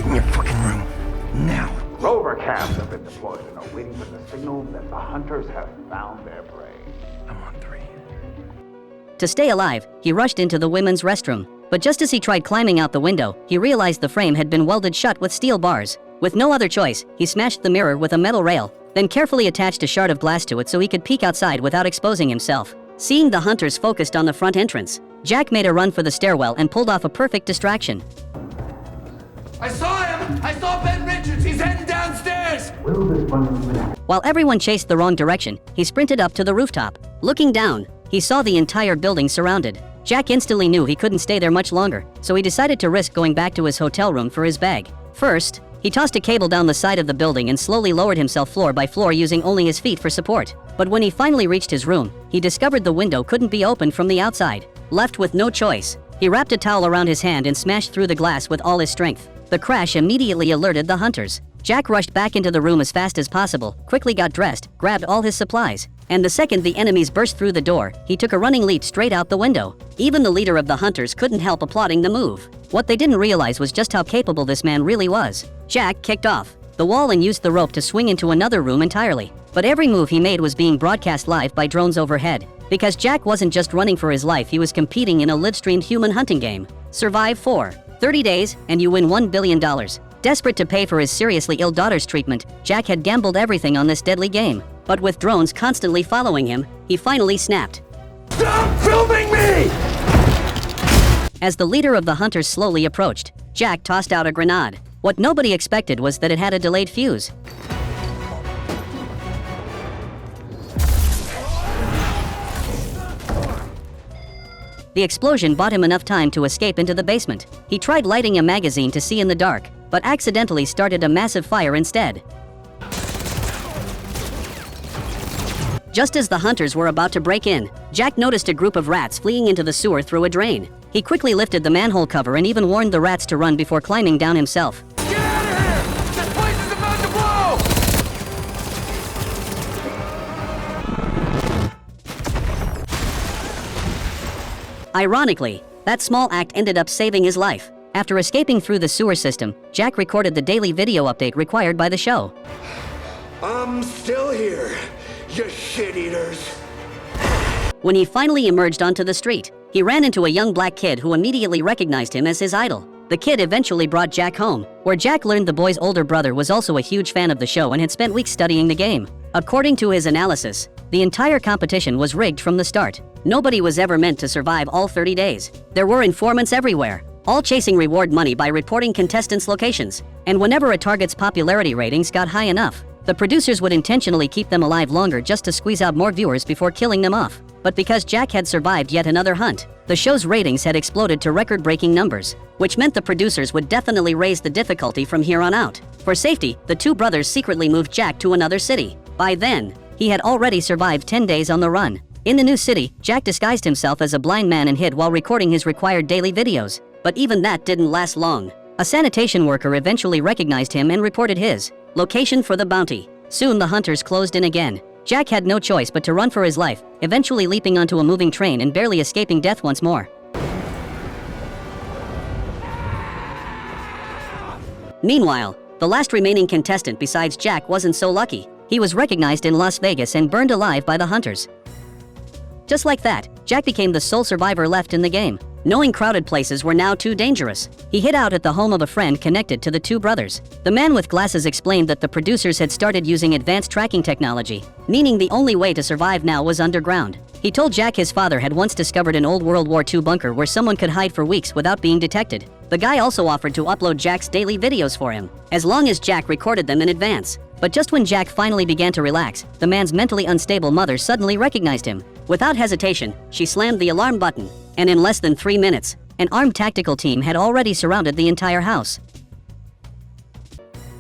Get in your fucking room. Now. Rover cams have been deployed and are waiting for the signal that the hunters have found their prey. I'm on 3. To stay alive, he rushed into the women's restroom. But just as he tried climbing out the window, he realized the frame had been welded shut with steel bars. With no other choice, he smashed the mirror with a metal rail, then carefully attached a shard of glass to it so he could peek outside without exposing himself. Seeing the hunters focused on the front entrance, Jack made a run for the stairwell and pulled off a perfect distraction. I saw him! I saw Ben Richards! He's heading downstairs! While everyone chased the wrong direction, he sprinted up to the rooftop. Looking down, he saw the entire building surrounded. Jack instantly knew he couldn't stay there much longer, so he decided to risk going back to his hotel room for his bag. First, he tossed a cable down the side of the building and slowly lowered himself floor by floor using only his feet for support. But when he finally reached his room, he discovered the window couldn't be opened from the outside. Left with no choice, he wrapped a towel around his hand and smashed through the glass with all his strength. The crash immediately alerted the hunters. Jack rushed back into the room as fast as possible, quickly got dressed, grabbed all his supplies, and the second the enemies burst through the door, he took a running leap straight out the window. Even the leader of the hunters couldn't help applauding the move. What they didn't realize was just how capable this man really was. Jack kicked off the wall and used the rope to swing into another room entirely. But every move he made was being broadcast live by drones overhead. Because Jack wasn't just running for his life, he was competing in a live-streamed human hunting game. Survive for 30 days, and you win $1 billion. Desperate to pay for his seriously ill daughter's treatment, Jack had gambled everything on this deadly game. But with drones constantly following him, he finally snapped. Stop filming me! As the leader of the hunters slowly approached, Jack tossed out a grenade. What nobody expected was that it had a delayed fuse. The explosion bought him enough time to escape into the basement. He tried lighting a magazine to see in the dark, but accidentally started a massive fire instead. Just as the hunters were about to break in, Jack noticed a group of rats fleeing into the sewer through a drain. He quickly lifted the manhole cover and even warned the rats to run before climbing down himself. Get out of here! This place is about to blow! Ironically, that small act ended up saving his life. After escaping through the sewer system, Jack recorded the daily video update required by the show. I'm still here, you shit-eaters. When he finally emerged onto the street, he ran into a young black kid who immediately recognized him as his idol. The kid eventually brought Jack home, where Jack learned the boy's older brother was also a huge fan of the show and had spent weeks studying the game. According to his analysis, the entire competition was rigged from the start. Nobody was ever meant to survive all 30 days. There were informants everywhere, all chasing reward money by reporting contestants' locations. And whenever a target's popularity ratings got high enough, the producers would intentionally keep them alive longer just to squeeze out more viewers before killing them off. But because Jack had survived yet another hunt, the show's ratings had exploded to record-breaking numbers, which meant the producers would definitely raise the difficulty from here on out. For safety, the two brothers secretly moved Jack to another city. By then, he had already survived 10 days on the run. In the new city, Jack disguised himself as a blind man and hid while recording his required daily videos. But even that didn't last long. A sanitation worker eventually recognized him and reported his location for the bounty. Soon the hunters closed in again. Jack had no choice but to run for his life, eventually leaping onto a moving train and barely escaping death once more. Meanwhile, the last remaining contestant besides Jack wasn't so lucky. He was recognized in Las Vegas and burned alive by the hunters. Just like that, Jack became the sole survivor left in the game. Knowing crowded places were now too dangerous, he hid out at the home of a friend connected to the two brothers. The man with glasses explained that the producers had started using advanced tracking technology, meaning the only way to survive now was underground. He told Jack his father had once discovered an old World War II bunker where someone could hide for weeks without being detected. The guy also offered to upload Jack's daily videos for him, as long as Jack recorded them in advance. But just when Jack finally began to relax, the man's mentally unstable mother suddenly recognized him. Without hesitation, she slammed the alarm button, and in less than 3 minutes, an armed tactical team had already surrounded the entire house.